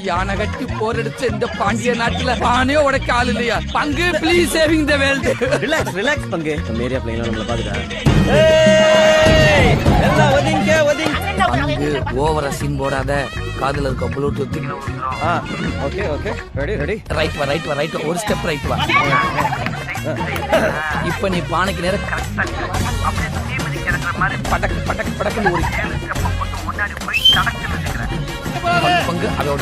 யானை கட்டி போரடிச்ச இந்த பாண்டிய நாட்டுல பானே உடைக்க ஆள் இல்லையா? பங்கு please saving the world. Relax relax பங்கு. நம்ம ஏரியா பிள்ளைங்க நம்மள பாத்துட்டா. எல்லாம் ஒதிங்க. பங்கு ஓவரா சீன் போடாத. காதுல இருக்க Bluetooth. Okay okay. Ready. Right வா. ஒரு ஸ்டெப் ரைட் வா. இப்ப நீ பானைக்கு நேரா கரெக்ட்டா அப்படியே தீமிதி கிடக்குற மாதிரி படக்கு ஓடி. முன்னாடி போய் தடக்கு நிக்கிறேன். பங்கு அதோட